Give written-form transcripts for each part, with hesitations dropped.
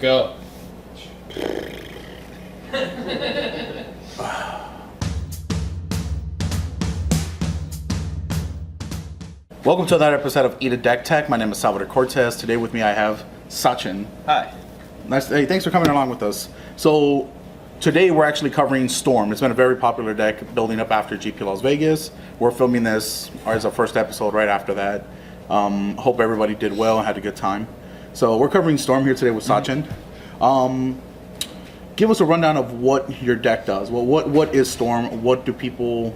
Go. Welcome to another episode of Eat a Deck Tech. My name is Salvador Cortez. Today with me I have Sachin. Hi. Nice. Hey, thanks for coming along with us. So today we're actually covering Storm. It's been a very popular deck building up after GP Las Vegas. We're filming this as our first episode right after that. Hope everybody did well and had a good time. So we're covering Storm here today with Sachin. Give us a rundown of what your deck does. Well, what is Storm? What do people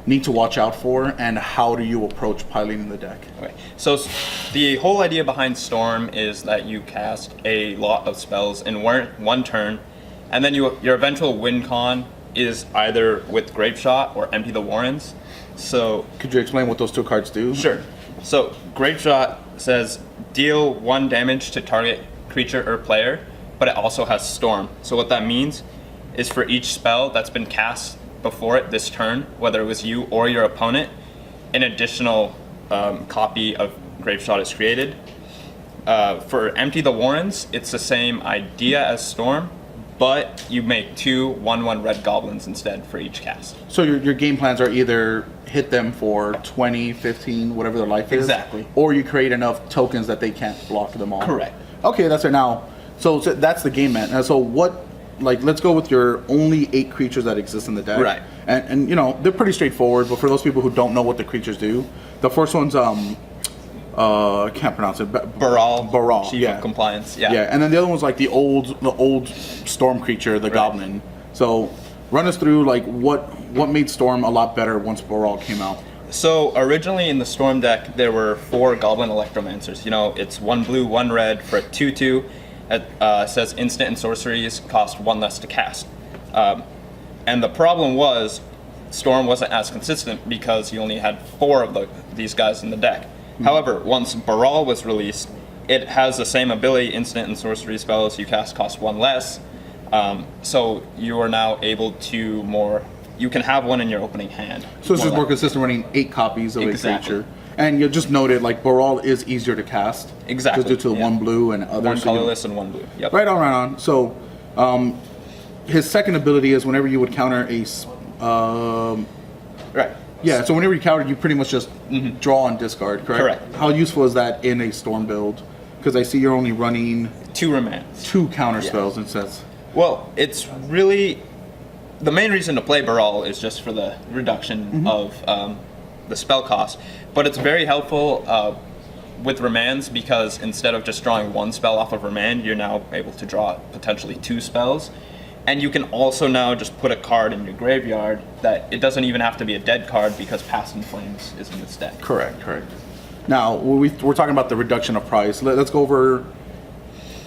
need to watch out for, and how do you approach piloting the deck? Okay. So the whole idea behind Storm is that you cast a lot of spells in one turn, and then your eventual win con is either with Grapeshot or Empty the Warrens. So could you explain what those two cards do? Sure. So Grapeshot says deal 1 damage to target creature or player, but it also has Storm. So what that means is for each spell that's been cast before it this turn, whether it was you or your opponent, an additional copy of Grapeshot is created. For Empty the Warrens, it's the same idea as Storm, but you make 2 1/1 red goblins instead for each cast. So your game plans are either hit them for 20, 15, whatever their life is. Exactly. Or you create enough tokens that they can't block them all. Correct. Okay, that's it. Now, so that's the game plan. So what, like, let's go with your only 8 creatures that exist in the deck. Right. And you know, they're pretty straightforward, but for those people who don't know what the creatures do, the first one's, I can't pronounce it. Baral. Chief yeah. of Compliance. Yeah. Yeah, and then the other one's like the old storm creature, the Goblin. So run us through like what made Storm a lot better once Baral came out. So originally in the Storm deck, there were 4 Goblin Electromancers. You know, it's 1 blue, 1 red for a 2/2. It says instant and sorceries cost 1 less to cast. And the problem was Storm wasn't as consistent because you only had 4 of these guys in the deck. Mm-hmm. However, once Baral was released, it has the same ability, instant and sorcery spells you cast cost 1 less. So you are now able to you can have 1 in your opening hand. So it's just more consistent running 8 copies of a creature. And you just noted like Baral is easier to cast. Exactly. Just due to the 1 blue and other. 1 colorless and 1 blue. Yep. Right on. So his second ability is whenever you would counter a right. Yeah, so whenever you counter, you pretty much just draw and discard, correct? Correct. How useful is that in a Storm build? Because I see you're only running 2 remands. 2 counter spells, it says. Well, it's really the main reason to play Baral is just for the reduction of the spell cost, but it's very helpful with remands because instead of just drawing 1 spell off of remand, you're now able to draw potentially 2 spells. And you can also now just put a card in your graveyard that it doesn't even have to be a dead card because Past in Flames is in this deck. Correct. Now, we're talking about the reduction of price. Let's go over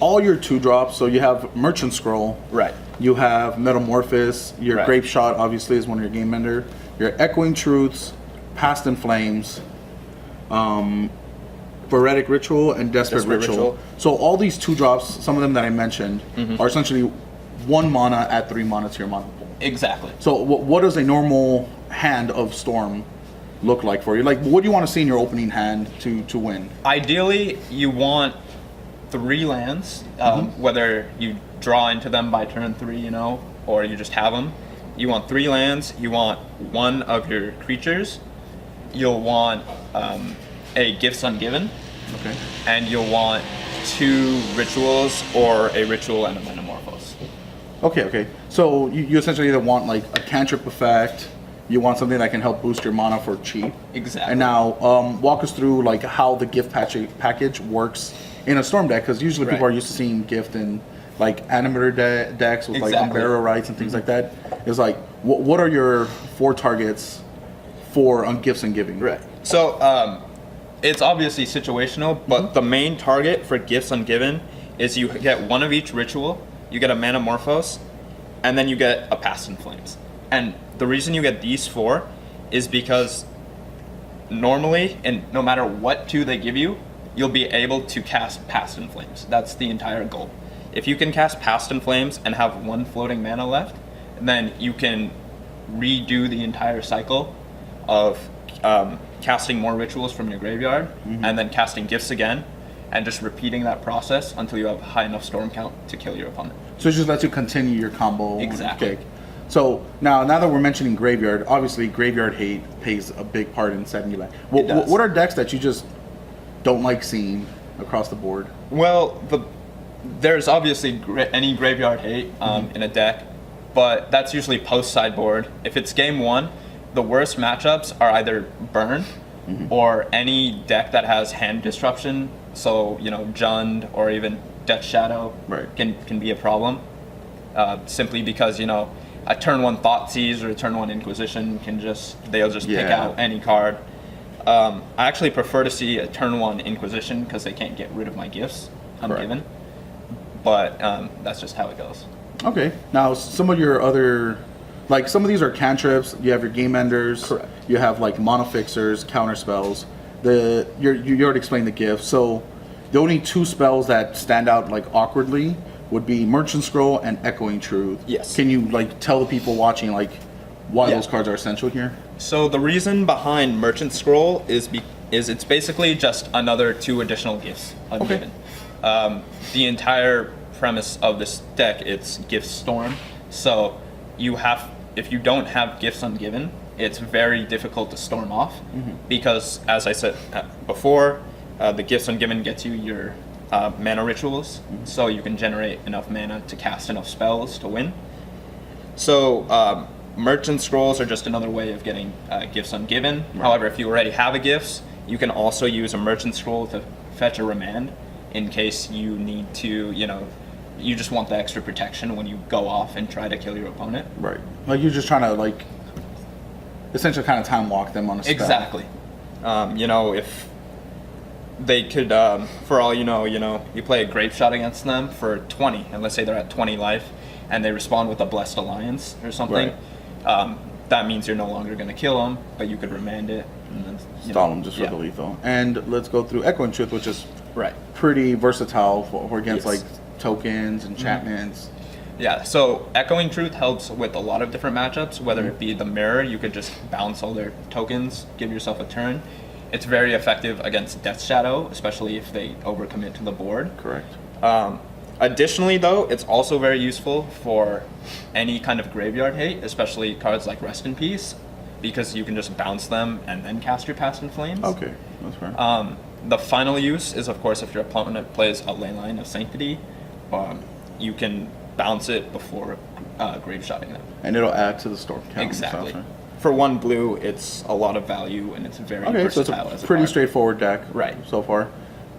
all your 2-drops. So you have Merchant Scroll. Right. You have Manamorphose. Your Grapeshot, obviously, is one of your game ender. Your Echoing Truths, Past in Flames, Pyretic Ritual, and Desperate Ritual. So all these 2-drops, some of them that I mentioned, are essentially 1 mana at 3 mana to your mana pool. Exactly. So what does a normal hand of Storm look like for you? Like, what do you want to see in your opening hand to win? Ideally, you want 3 lands, whether you draw into them by turn 3, or you just have them. You want 3 lands. You want 1 of your creatures. You'll want a Gifts Ungiven. Okay. And you'll want 2 rituals or a ritual and a Manamorphose. Okay. So you essentially either want like a cantrip effect, you want something that can help boost your mana for cheap. Exactly. And now walk us through like how the gift package works in a Storm deck, because usually people are used to seeing gift in like animator decks with like Unbearer Rights and things like that. It's like, what are your 4 targets for Gifts Ungiven? Right. So it's obviously situational, but the main target for Gifts Ungiven is you get 1 of each ritual, you get a Manamorphose, and then you get a Past in Flames. And the reason you get these 4 is because normally, and no matter what 2 they give you, you'll be able to cast Past in Flames. That's the entire goal. If you can cast Past in Flames and have 1 floating mana left, then you can redo the entire cycle of casting more rituals from your graveyard and then casting gifts again, and just repeating that process until you have high enough storm count to kill your opponent. So it just lets you continue your combo. Exactly. Kick. So now that we're mentioning graveyard, obviously graveyard hate plays a big part in setting you back. What are decks that you just don't like seeing across the board? Well, there's obviously any graveyard hate in a deck, but that's usually post sideboard. If it's game one, the worst matchups are either burn or any deck that has hand disruption. So Jund or even Death Shadow can be a problem. Simply because a turn one Thoughtseize or a turn one Inquisition they'll just pick out any card. I actually prefer to see a turn one Inquisition because they can't get rid of my Gifts Ungiven. But that's just how it goes. Okay. Now some of your other, like some of these are cantrips. You have your game enders. Correct. You have like mono fixers, counter spells. You already explained the gift. So the only two spells that stand out like awkwardly would be Merchant Scroll and Echoing Truth. Yes. Can you like tell the people watching like why those cards are essential here? So the reason behind Merchant Scroll is it's basically just another 2 additional Gifts Ungiven. Okay. The entire premise of this deck, it's Gift Storm. So if you don't have Gifts Ungiven, it's very difficult to storm off because, as I said before, the Gifts Ungiven gets you your mana rituals, so you can generate enough mana to cast enough spells to win. So Merchant Scrolls are just another way of getting Gifts Ungiven. Right. However, if you already have a Gifts, you can also use a Merchant Scroll to fetch a Remand in case you need to, you just want the extra protection when you go off and try to kill your opponent. Right. Like you're just trying to like essentially kind of time walk them on a spell. Exactly. If they could, for all you know, you play a Grapeshot against them for 20, and let's say they're at 20 life, and they respond with a Blessed Alliance or something. Right. That means you're no longer going to kill them, but you could Remand it. And then, stall them just for the lethal. And let's go through Echoing Truth, which is right. pretty versatile for against like tokens, enchantments. Yeah, so Echoing Truth helps with a lot of different matchups, whether it be the mirror, you could just bounce all their tokens, give yourself a turn. It's very effective against Death Shadow, especially if they overcommit to the board. Correct. Additionally, though, it's also very useful for any kind of graveyard hate, especially cards like Rest in Peace, because you can just bounce them and then cast your Past in Flames. Okay, that's fair. The final use is, of course, if your opponent plays a Leyline of Sanctity, you can bounce it before Grapeshotting them. And it'll add to the storm count. Exactly. For 1 blue, it's a lot of value, and it's very versatile. So it's a pretty straightforward deck so far.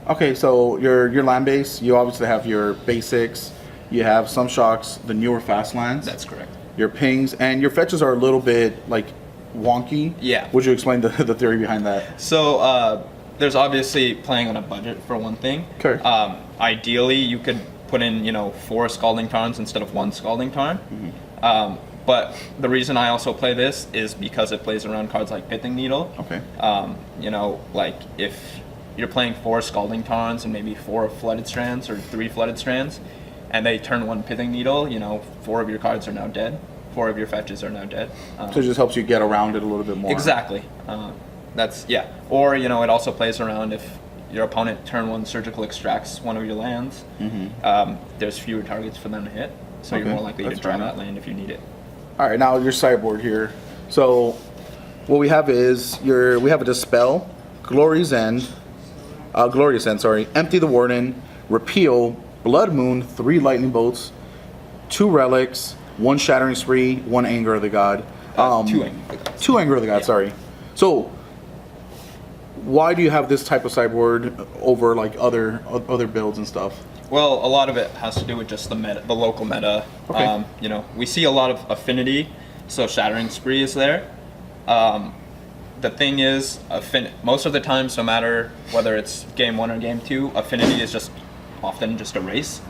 Okay, so your land base, you obviously have your basics, you have some shocks, the newer fast lands. That's correct. Your pings, and your fetches are a little bit like wonky. Yeah. Would you explain the theory behind that? So there's obviously playing on a budget for one thing. Okay. Ideally, you could put in 4 Scalding Tarns instead of 1 Scalding Tarn. But the reason I also play this is because it plays around cards like Pithing Needle. Okay. Like if you're playing 4 Scalding Tarns and maybe 4 Flooded Strands or 3 Flooded Strands, and they turn 1 Pithing Needle, 4 of your cards are now dead. 4 of your fetches are now dead. So it just helps you get around it a little bit more. Exactly. Or it also plays around if your opponent turn 1 Surgical extracts one of your lands. There's fewer targets for them to hit, so you're more likely to draw that land if you need it. All right, now your sideboard here. So what we have is we have a Dispel, Glorious End, Empty the Warden, Repeal, Blood Moon, 3 Lightning Bolts, 2 Relics, 1 Shattering Spree, 1 Anger of the God. 2 Anger of the God. 2 Anger of the God, sorry. So why do you have this type of sideboard over like other builds and stuff? Well, a lot of it has to do with just the local meta. Okay. We see a lot of affinity, so Shattering Spree is there. The thing is, most of the times, no matter whether it's game 1 or game 2, affinity is just often just a race.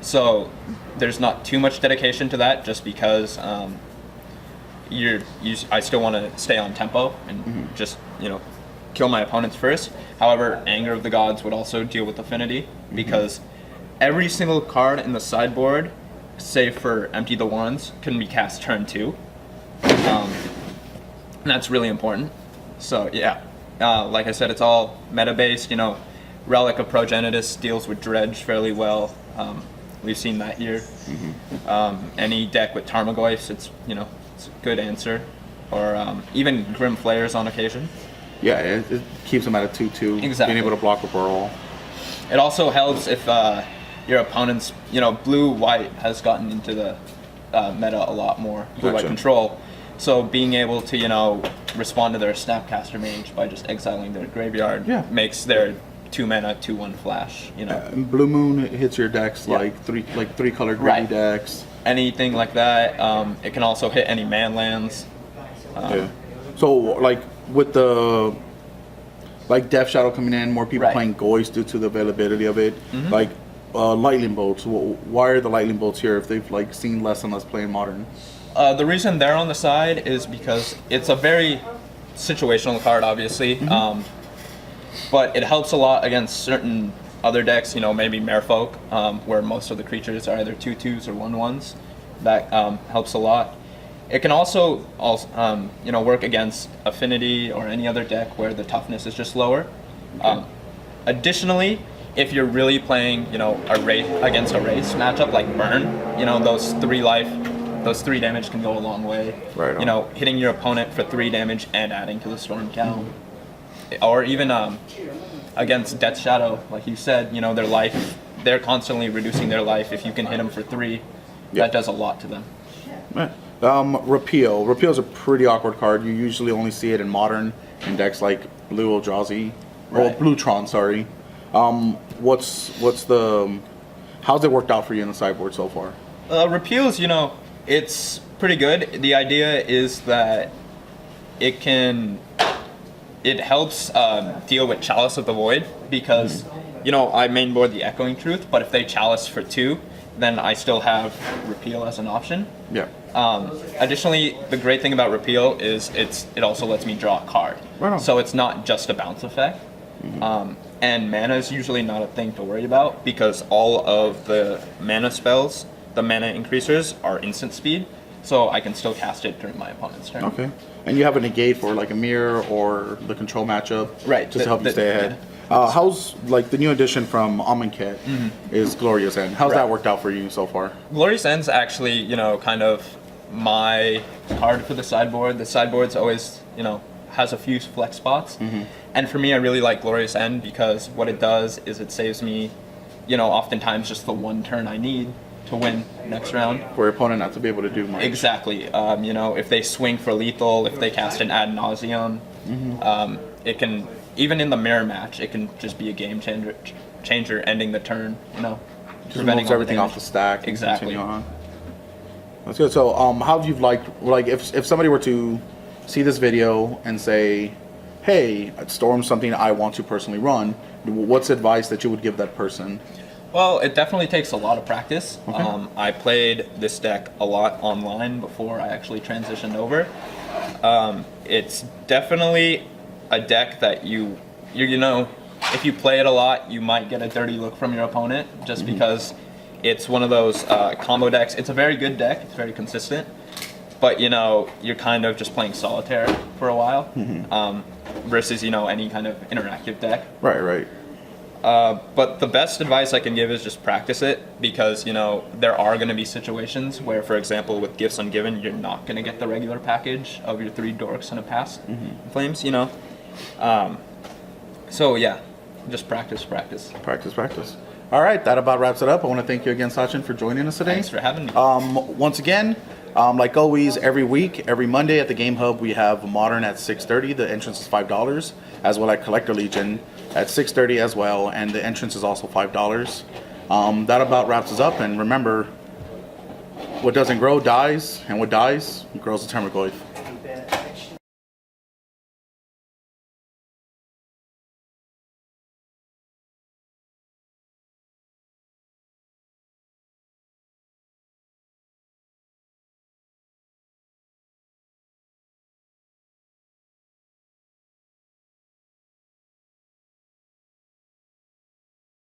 So there's not too much dedication to that, just because I still want to stay on tempo and just kill my opponents first. However, Anger of the Gods would also deal with affinity, because every single card in the sideboard, save for Empty the Wands, can be cast turn 2. And that's really important. So yeah, like I said, it's all meta based. Relic of Progenitus deals with Dredge fairly well. We've seen that here. Any deck with Tarmogoyfs, it's it's a good answer. Or even Grim Flayers on occasion. Yeah, it keeps them at a 2/2. Exactly. Being able to block a Baral. It also helps if your opponent's, blue-white has gotten into the meta a lot more, blue-white Gotcha. control. So being able to, respond to their Snapcaster Mage by just exiling their graveyard makes their 2-mana, 2/1 flash, And Blue Moon hits your decks like three colored gritty decks. Anything like that. It can also hit any man lands. So like with the Death Shadow coming in, more people playing Goys due to the availability of it. Like lightning bolts. Why are the lightning bolts here if they've seen less and less play in Modern? The reason they're on the side is because it's a very situational card, obviously. But it helps a lot against certain other decks, maybe Merfolk, where most of the creatures are either 2/2s or 1/1s. That helps a lot. It can also work against Affinity or any other deck where the toughness is just lower. Additionally, if you're really playing, against a race matchup like Burn, those 3 life, those 3 damage can go a long way. Right on. Hitting your opponent for 3 damage and adding to the storm count. Or even against Death Shadow, like you said, their life, they're constantly reducing their life. If you can hit them for 3, that does a lot to them. Repeal. Repeal's a pretty awkward card. You usually only see it in Modern in decks like Blue Eldrazi, or Bluetron, sorry. How's it worked out for you in the sideboard so far? Repeals, it's pretty good. The idea is that it helps deal with Chalice of the Void because, I mainboard the Echoing Truth, but if they Chalice for 2, then I still have Repeal as an option. Yeah. Additionally, the great thing about Repeal is it also lets me draw a card. Right on. So it's not just a bounce effect. And mana is usually not a thing to worry about because all of the mana spells, the mana increasers, are instant speed. So I can still cast it during my opponent's turn. Okay. And you have a negate for a mirror or the control matchup, right? Just to help you stay ahead. How's the new addition from Amonkhet is Glorious End? How's that worked out for you so far? Glorious End's actually kind of my card for the sideboard. The sideboard's always has a few flex spots, and for me, I really like Glorious End because what it does is it saves me, oftentimes just the 1 turn I need to win next round. For your opponent not to be able to do much. Exactly. If they swing for lethal, if they cast an Ad Nauseam, it can, even in the mirror match, it can just be a game changer ending the turn, Just removes everything off the stack. Exactly. On. That's good. So how have you if somebody were to see this video and say, hey, Storm's something I want to personally run, what's advice that you would give that person? Well, it definitely takes a lot of practice. Okay. I played this deck a lot online before I actually transitioned over. It's definitely a deck that if you play it a lot, you might get a dirty look from your opponent just because it's one of those combo decks. It's a very good deck. It's very consistent. But, you're kind of just playing solitaire for a while versus, any kind of interactive deck. Right. But the best advice I can give is just practice it because, there are going to be situations where, for example, with Gifts Ungiven, you're not going to get the regular package of your 3 Dorks and a Past Flames, So, yeah, just practice. Practice. All right, that about wraps it up. I want to thank you again, Sachin, for joining us today. Thanks for having me. Once again, like always, every week, every Monday at the Game Hub, we have Modern at 6:30. The entrance is $5, as well as Collector Legion at 6:30 as well, and the entrance is also $5. That about wraps us up, and remember, what doesn't grow dies, and what dies grows a Tarmogoyf.